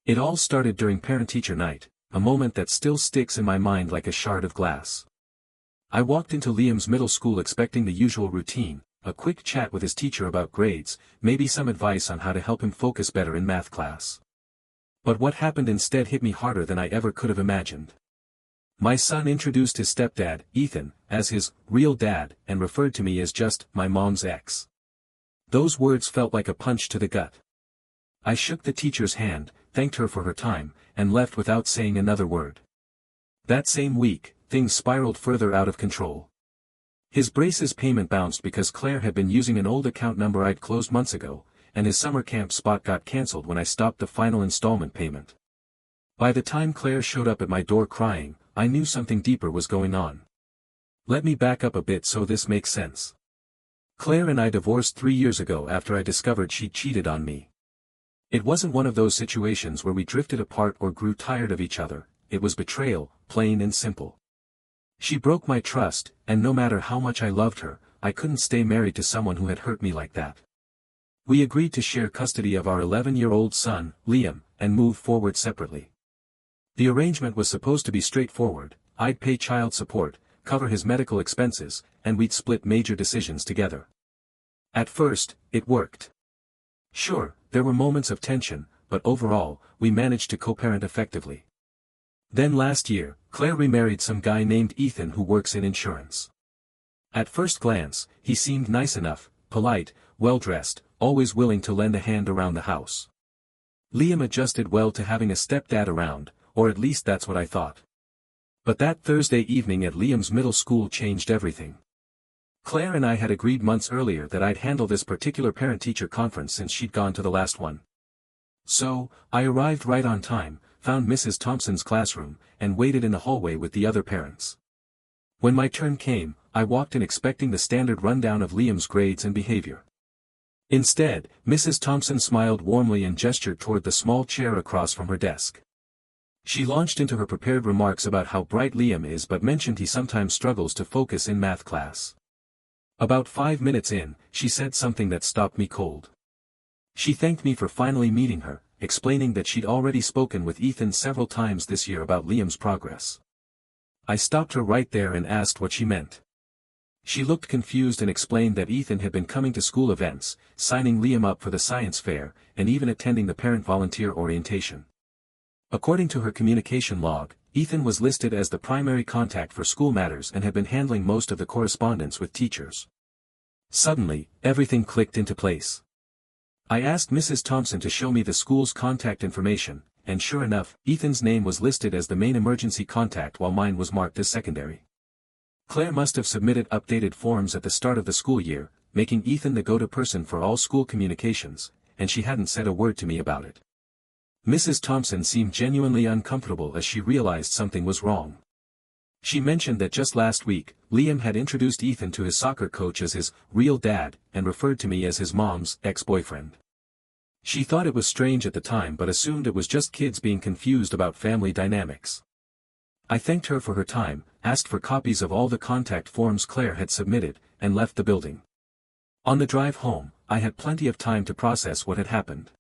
It all started during parent-teacher night, a moment that still sticks in my mind like a shard of glass. I walked into Liam's middle school expecting the usual routine, a quick chat with his teacher about grades, maybe some advice on how to help him focus better in math class. But what happened instead hit me harder than I ever could have imagined. My son introduced his stepdad, Ethan, as his real dad, and referred to me as just my mom's ex. Those words felt like a punch to the gut. I shook the teacher's hand, thanked her for her time, and left without saying another word. That same week, things spiraled further out of control. His braces payment bounced because Claire had been using an old account number I'd closed months ago, and his summer camp spot got cancelled when I stopped the final installment payment. By the time Claire showed up at my door crying, I knew something deeper was going on. Let me back up a bit so this makes sense. Claire and I divorced 3 years ago after I discovered she cheated on me. It wasn't one of those situations where we drifted apart or grew tired of each other, it was betrayal, plain and simple. She broke my trust, and no matter how much I loved her, I couldn't stay married to someone who had hurt me like that. We agreed to share custody of our 11-year-old son, Liam, and move forward separately. The arrangement was supposed to be straightforward. I'd pay child support, cover his medical expenses, and we'd split major decisions together. At first, it worked. Sure, there were moments of tension, but overall, we managed to co-parent effectively. Then last year, Claire remarried some guy named Ethan who works in insurance. At first glance, he seemed nice enough, polite, well-dressed, always willing to lend a hand around the house. Liam adjusted well to having a stepdad around, or at least that's what I thought. But that Thursday evening at Liam's middle school changed everything. Claire and I had agreed months earlier that I'd handle this particular parent-teacher conference since she'd gone to the last one. So, I arrived right on time, found Mrs. Thompson's classroom, and waited in the hallway with the other parents. When my turn came, I walked in expecting the standard rundown of Liam's grades and behavior. Instead, Mrs. Thompson smiled warmly and gestured toward the small chair across from her desk. She launched into her prepared remarks about how bright Liam is but mentioned he sometimes struggles to focus in math class. About 5 minutes in, she said something that stopped me cold. She thanked me for finally meeting her, explaining that she'd already spoken with Ethan several times this year about Liam's progress. I stopped her right there and asked what she meant. She looked confused and explained that Ethan had been coming to school events, signing Liam up for the science fair, and even attending the parent volunteer orientation. According to her communication log, Ethan was listed as the primary contact for school matters and had been handling most of the correspondence with teachers. Suddenly, everything clicked into place. I asked Mrs. Thompson to show me the school's contact information, and sure enough, Ethan's name was listed as the main emergency contact while mine was marked as secondary. Claire must have submitted updated forms at the start of the school year, making Ethan the go-to person for all school communications, and she hadn't said a word to me about it. Mrs. Thompson seemed genuinely uncomfortable as she realized something was wrong. She mentioned that just last week, Liam had introduced Ethan to his soccer coach as his real dad, and referred to me as his mom's ex-boyfriend. She thought it was strange at the time but assumed it was just kids being confused about family dynamics. I thanked her for her time, asked for copies of all the contact forms Claire had submitted, and left the building. On the drive home, I had plenty of time to process what had happened.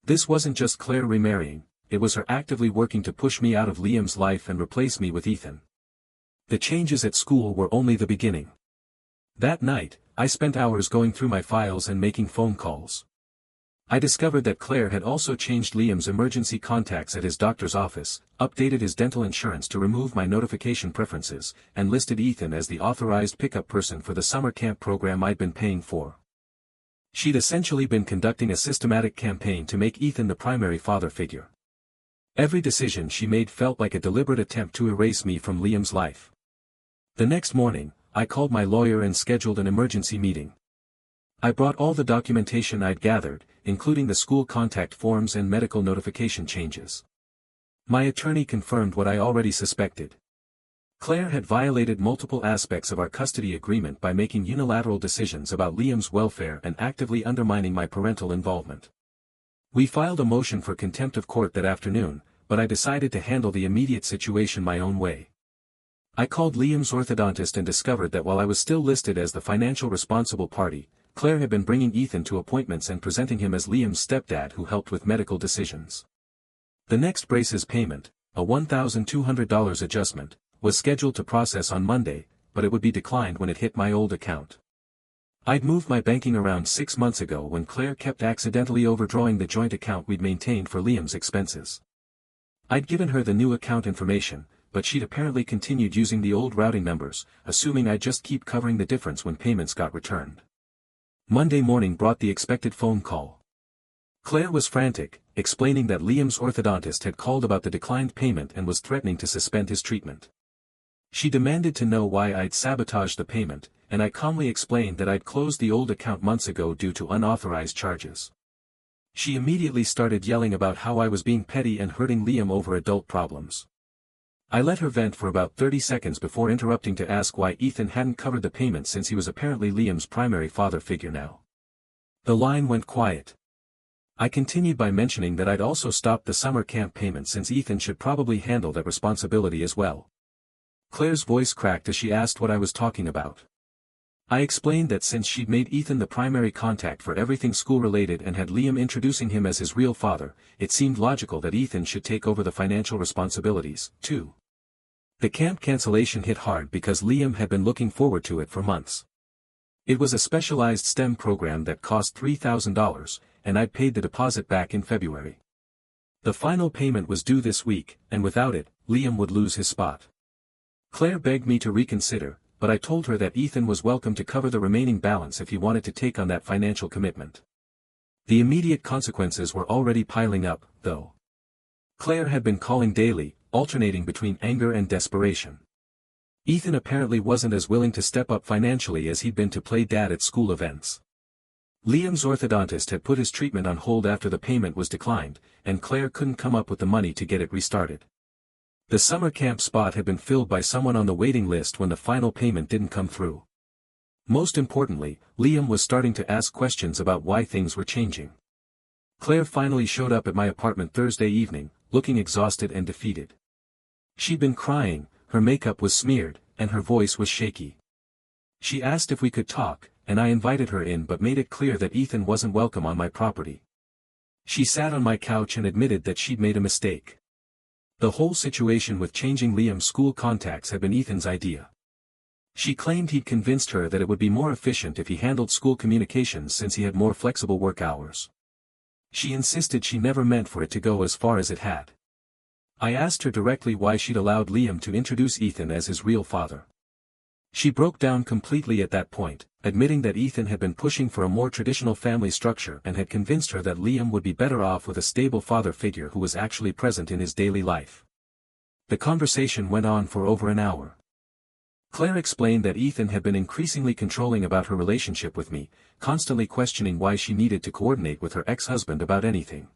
This wasn't just Claire remarrying, it was her actively working to push me out of Liam's life and replace me with Ethan. The changes at school were only the beginning. That night, I spent hours going through my files and making phone calls. I discovered that Claire had also changed Liam's emergency contacts at his doctor's office, updated his dental insurance to remove my notification preferences, and listed Ethan as the authorized pickup person for the summer camp program I'd been paying for. She'd essentially been conducting a systematic campaign to make Ethan the primary father figure. Every decision she made felt like a deliberate attempt to erase me from Liam's life. The next morning, I called my lawyer and scheduled an emergency meeting. I brought all the documentation I'd gathered, including the school contact forms and medical notification changes. My attorney confirmed what I already suspected. Claire had violated multiple aspects of our custody agreement by making unilateral decisions about Liam's welfare and actively undermining my parental involvement. We filed a motion for contempt of court that afternoon, but I decided to handle the immediate situation my own way. I called Liam's orthodontist and discovered that while I was still listed as the financial responsible party, Claire had been bringing Ethan to appointments and presenting him as Liam's stepdad who helped with medical decisions. The next brace's payment, a $1,200 adjustment, was scheduled to process on Monday, but it would be declined when it hit my old account. I'd moved my banking around 6 months ago when Claire kept accidentally overdrawing the joint account we'd maintained for Liam's expenses. I'd given her the new account information, but she'd apparently continued using the old routing numbers, assuming I'd just keep covering the difference when payments got returned. Monday morning brought the expected phone call. Claire was frantic, explaining that Liam's orthodontist had called about the declined payment and was threatening to suspend his treatment. She demanded to know why I'd sabotaged the payment, and I calmly explained that I'd closed the old account months ago due to unauthorized charges. She immediately started yelling about how I was being petty and hurting Liam over adult problems. I let her vent for about 30 seconds before interrupting to ask why Ethan hadn't covered the payment since he was apparently Liam's primary father figure now. The line went quiet. I continued by mentioning that I'd also stopped the summer camp payment since Ethan should probably handle that responsibility as well. Claire's voice cracked as she asked what I was talking about. I explained that since she'd made Ethan the primary contact for everything school-related and had Liam introducing him as his real father, it seemed logical that Ethan should take over the financial responsibilities, too. The camp cancellation hit hard because Liam had been looking forward to it for months. It was a specialized STEM program that cost $3,000, and I'd paid the deposit back in February. The final payment was due this week, and without it, Liam would lose his spot. Claire begged me to reconsider, but I told her that Ethan was welcome to cover the remaining balance if he wanted to take on that financial commitment. The immediate consequences were already piling up, though. Claire had been calling daily, alternating between anger and desperation. Ethan apparently wasn't as willing to step up financially as he'd been to play dad at school events. Liam's orthodontist had put his treatment on hold after the payment was declined, and Claire couldn't come up with the money to get it restarted. The summer camp spot had been filled by someone on the waiting list when the final payment didn't come through. Most importantly, Liam was starting to ask questions about why things were changing. Claire finally showed up at my apartment Thursday evening, looking exhausted and defeated. She'd been crying, her makeup was smeared, and her voice was shaky. She asked if we could talk, and I invited her in but made it clear that Ethan wasn't welcome on my property. She sat on my couch and admitted that she'd made a mistake. The whole situation with changing Liam's school contacts had been Ethan's idea. She claimed he'd convinced her that it would be more efficient if he handled school communications since he had more flexible work hours. She insisted she never meant for it to go as far as it had. I asked her directly why she'd allowed Liam to introduce Ethan as his real father. She broke down completely at that point, admitting that Ethan had been pushing for a more traditional family structure and had convinced her that Liam would be better off with a stable father figure who was actually present in his daily life. The conversation went on for over an hour. Claire explained that Ethan had been increasingly controlling about her relationship with me, constantly questioning why she needed to coordinate with her ex-husband about anything.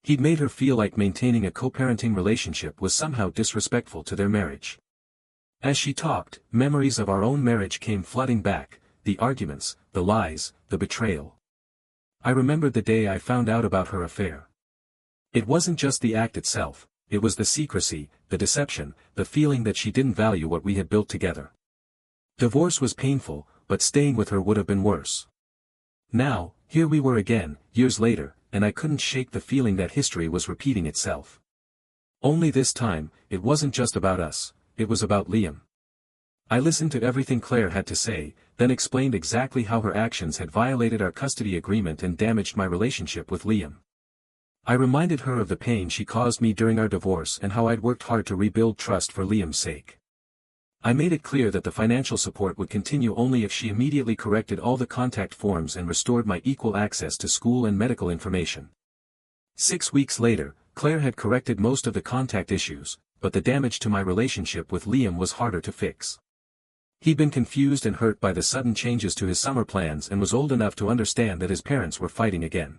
He'd made her feel like maintaining a co-parenting relationship was somehow disrespectful to their marriage. As she talked, memories of our own marriage came flooding back, the arguments, the lies, the betrayal. I remembered the day I found out about her affair. It wasn't just the act itself, it was the secrecy, the deception, the feeling that she didn't value what we had built together. Divorce was painful, but staying with her would have been worse. Now, here we were again, years later, and I couldn't shake the feeling that history was repeating itself. Only this time, it wasn't just about us. It was about Liam. I listened to everything Claire had to say, then explained exactly how her actions had violated our custody agreement and damaged my relationship with Liam. I reminded her of the pain she caused me during our divorce and how I'd worked hard to rebuild trust for Liam's sake. I made it clear that the financial support would continue only if she immediately corrected all the contact forms and restored my equal access to school and medical information. 6 weeks later, Claire had corrected most of the contact issues, but the damage to my relationship with Liam was harder to fix. He'd been confused and hurt by the sudden changes to his summer plans and was old enough to understand that his parents were fighting again.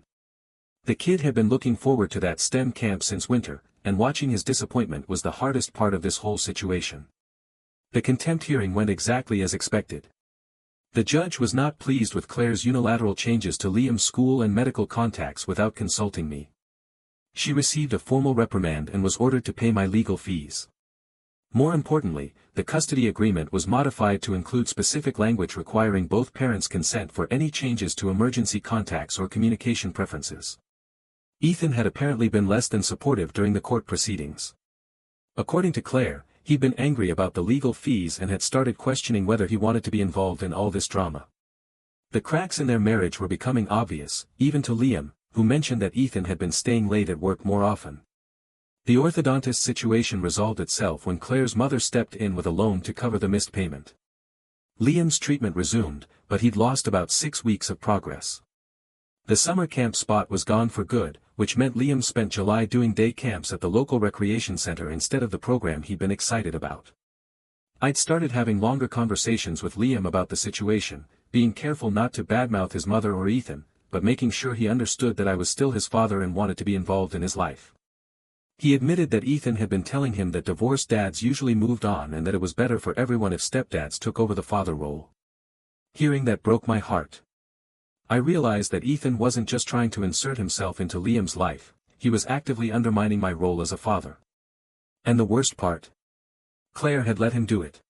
The kid had been looking forward to that STEM camp since winter, and watching his disappointment was the hardest part of this whole situation. The contempt hearing went exactly as expected. The judge was not pleased with Claire's unilateral changes to Liam's school and medical contacts without consulting me. She received a formal reprimand and was ordered to pay my legal fees. More importantly, the custody agreement was modified to include specific language requiring both parents' consent for any changes to emergency contacts or communication preferences. Ethan had apparently been less than supportive during the court proceedings. According to Claire, he'd been angry about the legal fees and had started questioning whether he wanted to be involved in all this drama. The cracks in their marriage were becoming obvious, even to Liam, who mentioned that Ethan had been staying late at work more often. The orthodontist situation resolved itself when Claire's mother stepped in with a loan to cover the missed payment. Liam's treatment resumed, but he'd lost about 6 weeks of progress. The summer camp spot was gone for good, which meant Liam spent July doing day camps at the local recreation center instead of the program he'd been excited about. I'd started having longer conversations with Liam about the situation, being careful not to badmouth his mother or Ethan, but making sure he understood that I was still his father and wanted to be involved in his life. He admitted that Ethan had been telling him that divorced dads usually moved on and that it was better for everyone if stepdads took over the father role. Hearing that broke my heart. I realized that Ethan wasn't just trying to insert himself into Liam's life, he was actively undermining my role as a father. And the worst part? Claire had let him do it.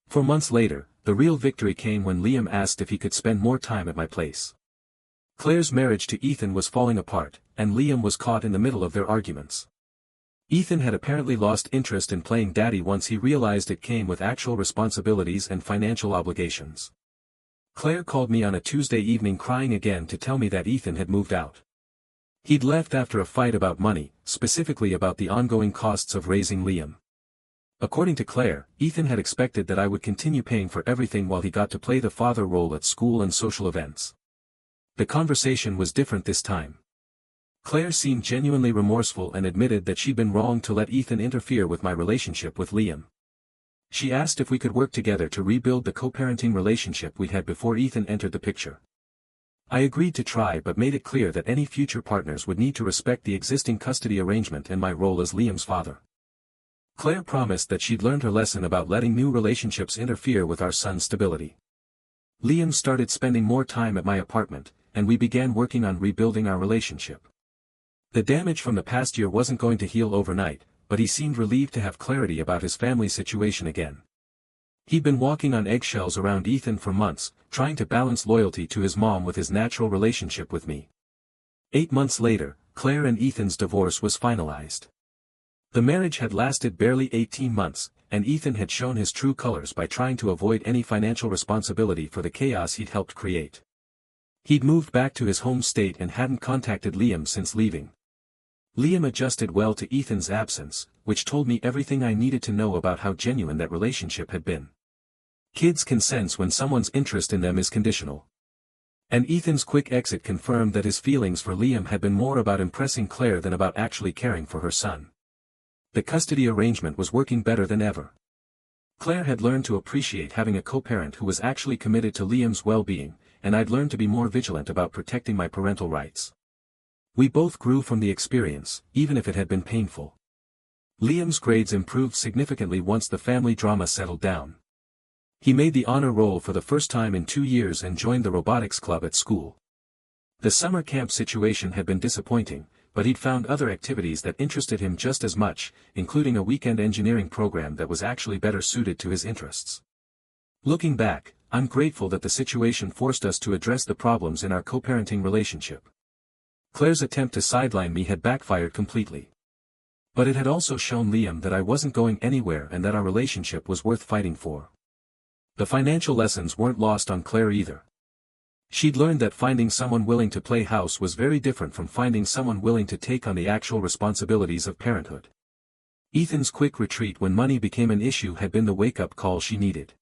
4 months later, the real victory came when Liam asked if he could spend more time at my place. Claire's marriage to Ethan was falling apart, and Liam was caught in the middle of their arguments. Ethan had apparently lost interest in playing daddy once he realized it came with actual responsibilities and financial obligations. Claire called me on a Tuesday evening crying again to tell me that Ethan had moved out. He'd left after a fight about money, specifically about the ongoing costs of raising Liam. According to Claire, Ethan had expected that I would continue paying for everything while he got to play the father role at school and social events. The conversation was different this time. Claire seemed genuinely remorseful and admitted that she'd been wrong to let Ethan interfere with my relationship with Liam. She asked if we could work together to rebuild the co-parenting relationship we'd had before Ethan entered the picture. I agreed to try but made it clear that any future partners would need to respect the existing custody arrangement and my role as Liam's father. Claire promised that she'd learned her lesson about letting new relationships interfere with our son's stability. Liam started spending more time at my apartment, and we began working on rebuilding our relationship. The damage from the past year wasn't going to heal overnight, but he seemed relieved to have clarity about his family situation again. He'd been walking on eggshells around Ethan for months, trying to balance loyalty to his mom with his natural relationship with me. 8 months later, Claire and Ethan's divorce was finalized. The marriage had lasted barely 18 months, and Ethan had shown his true colors by trying to avoid any financial responsibility for the chaos he'd helped create. He'd moved back to his home state and hadn't contacted Liam since leaving. Liam adjusted well to Ethan's absence, which told me everything I needed to know about how genuine that relationship had been. Kids can sense when someone's interest in them is conditional. And Ethan's quick exit confirmed that his feelings for Liam had been more about impressing Claire than about actually caring for her son. The custody arrangement was working better than ever. Claire had learned to appreciate having a co-parent who was actually committed to Liam's well-being, and I'd learned to be more vigilant about protecting my parental rights. We both grew from the experience, even if it had been painful. Liam's grades improved significantly once the family drama settled down. He made the honor roll for the first time in 2 years and joined the robotics club at school. The summer camp situation had been disappointing, but he'd found other activities that interested him just as much, including a weekend engineering program that was actually better suited to his interests. Looking back, I'm grateful that the situation forced us to address the problems in our co-parenting relationship. Claire's attempt to sideline me had backfired completely. But it had also shown Liam that I wasn't going anywhere and that our relationship was worth fighting for. The financial lessons weren't lost on Claire either. She'd learned that finding someone willing to play house was very different from finding someone willing to take on the actual responsibilities of parenthood. Ethan's quick retreat when money became an issue had been the wake-up call she needed.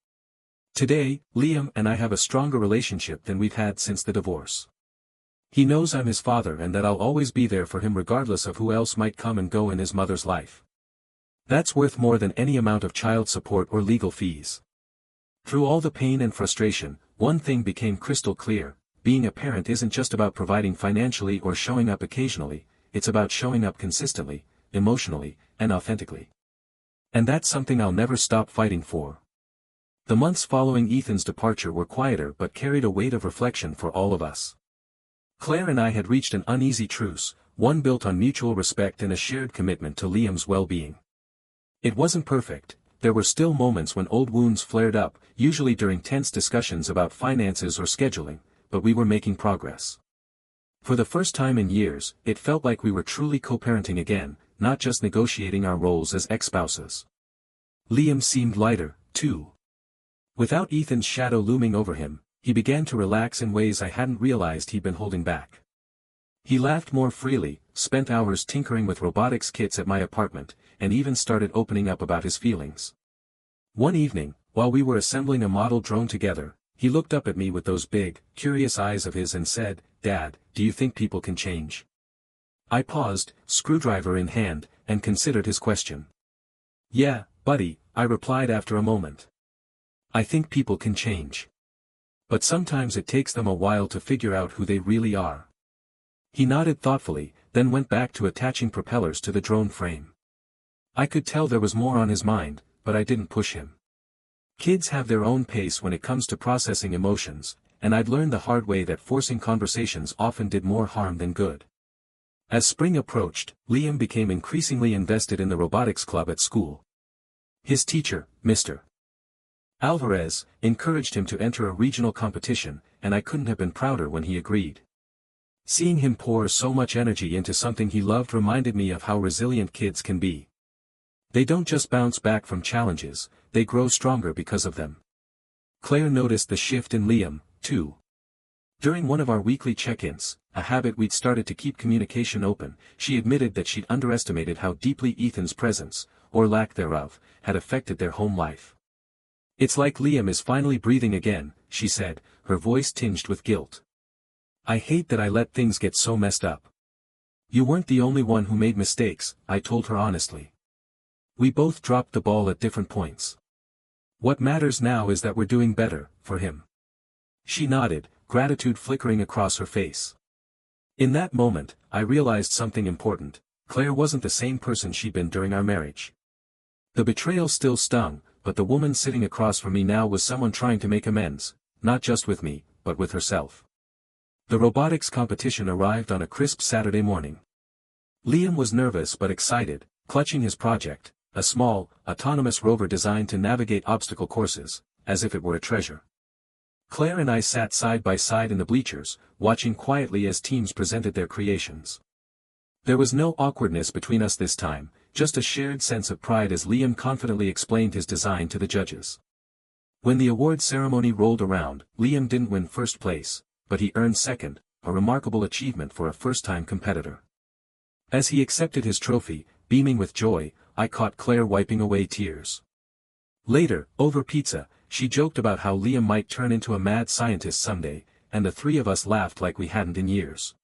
Today, Liam and I have a stronger relationship than we've had since the divorce. He knows I'm his father and that I'll always be there for him regardless of who else might come and go in his mother's life. That's worth more than any amount of child support or legal fees. Through all the pain and frustration, one thing became crystal clear: being a parent isn't just about providing financially or showing up occasionally, it's about showing up consistently, emotionally, and authentically. And that's something I'll never stop fighting for. The months following Ethan's departure were quieter but carried a weight of reflection for all of us. Claire and I had reached an uneasy truce, one built on mutual respect and a shared commitment to Liam's well-being. It wasn't perfect. There were still moments when old wounds flared up, usually during tense discussions about finances or scheduling, but we were making progress. For the first time in years, it felt like we were truly co-parenting again, not just negotiating our roles as ex-spouses. Liam seemed lighter, too. Without Ethan's shadow looming over him, he began to relax in ways I hadn't realized he'd been holding back. He laughed more freely, spent hours tinkering with robotics kits at my apartment, and even started opening up about his feelings. One evening, while we were assembling a model drone together, he looked up at me with those big, curious eyes of his and said, "Dad, do you think people can change?" I paused, screwdriver in hand, and considered his question. "Yeah, buddy," I replied after a moment. "I think people can change. But sometimes it takes them a while to figure out who they really are." He nodded thoughtfully, then went back to attaching propellers to the drone frame. I could tell there was more on his mind, but I didn't push him. Kids have their own pace when it comes to processing emotions, and I'd learned the hard way that forcing conversations often did more harm than good. As spring approached, Liam became increasingly invested in the robotics club at school. His teacher, Mr. Alvarez, encouraged him to enter a regional competition, and I couldn't have been prouder when he agreed. Seeing him pour so much energy into something he loved reminded me of how resilient kids can be. They don't just bounce back from challenges, they grow stronger because of them. Claire noticed the shift in Liam, too. During one of our weekly check-ins, a habit we'd started to keep communication open, she admitted that she'd underestimated how deeply Ethan's presence, or lack thereof, had affected their home life. "It's like Liam is finally breathing again," she said, her voice tinged with guilt. "I hate that I let things get so messed up." "You weren't the only one who made mistakes," I told her honestly. "We both dropped the ball at different points. What matters now is that we're doing better, for him." She nodded, gratitude flickering across her face. In that moment, I realized something important. Claire wasn't the same person she'd been during our marriage. The betrayal still stung, but the woman sitting across from me now was someone trying to make amends, not just with me, but with herself. The robotics competition arrived on a crisp Saturday morning. Liam was nervous but excited, clutching his project, a small, autonomous rover designed to navigate obstacle courses, as if it were a treasure. Claire and I sat side by side in the bleachers, watching quietly as teams presented their creations. There was no awkwardness between us this time, just a shared sense of pride as Liam confidently explained his design to the judges. When the award ceremony rolled around, Liam didn't win first place, but he earned second, a remarkable achievement for a first-time competitor. As he accepted his trophy, beaming with joy, I caught Claire wiping away tears. Later, over pizza, she joked about how Liam might turn into a mad scientist someday, and the three of us laughed like we hadn't in years.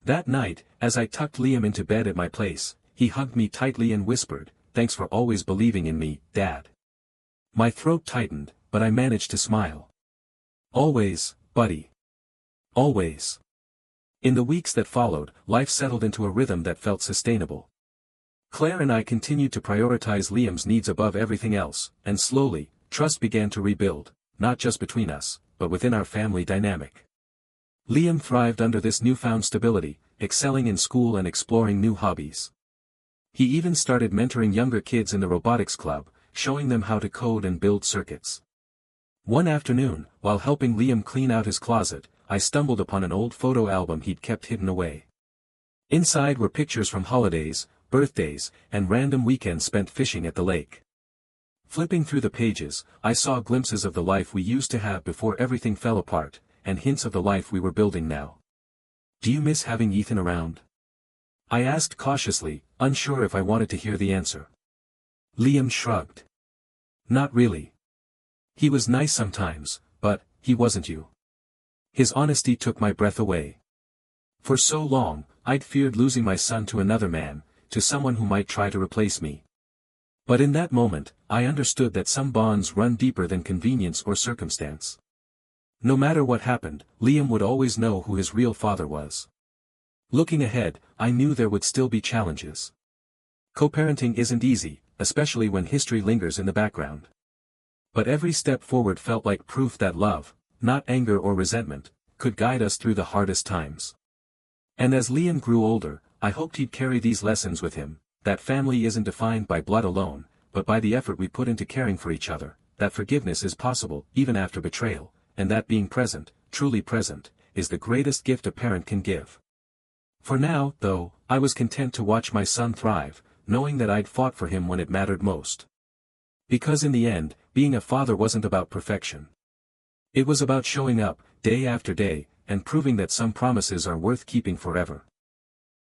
That night, as I tucked Liam into bed at my place, he hugged me tightly and whispered, "Thanks for always believing in me, Dad." My throat tightened, but I managed to smile. "Always, buddy. Always." In the weeks that followed, life settled into a rhythm that felt sustainable. Claire and I continued to prioritize Liam's needs above everything else, and slowly, trust began to rebuild, not just between us, but within our family dynamic. Liam thrived under this newfound stability, excelling in school and exploring new hobbies. He even started mentoring younger kids in the robotics club, showing them how to code and build circuits. One afternoon, while helping Liam clean out his closet, I stumbled upon an old photo album he'd kept hidden away. Inside were pictures from holidays, birthdays, and random weekends spent fishing at the lake. Flipping through the pages, I saw glimpses of the life we used to have before everything fell apart, and hints of the life we were building now. "Do you miss having Ethan around?" I asked cautiously, unsure if I wanted to hear the answer. Liam shrugged. "Not really. He was nice sometimes, but he wasn't you." His honesty took my breath away. For so long, I'd feared losing my son to another man, to someone who might try to replace me. But in that moment, I understood that some bonds run deeper than convenience or circumstance. No matter what happened, Liam would always know who his real father was. Looking ahead, I knew there would still be challenges. Co-parenting isn't easy, especially when history lingers in the background. But every step forward felt like proof that love, not anger or resentment, could guide us through the hardest times. And as Liam grew older, I hoped he'd carry these lessons with him, that family isn't defined by blood alone, but by the effort we put into caring for each other, that forgiveness is possible even after betrayal, and that being present, truly present, is the greatest gift a parent can give. For now, though, I was content to watch my son thrive, knowing that I'd fought for him when it mattered most. Because in the end, being a father wasn't about perfection. It was about showing up, day after day, and proving that some promises are worth keeping forever.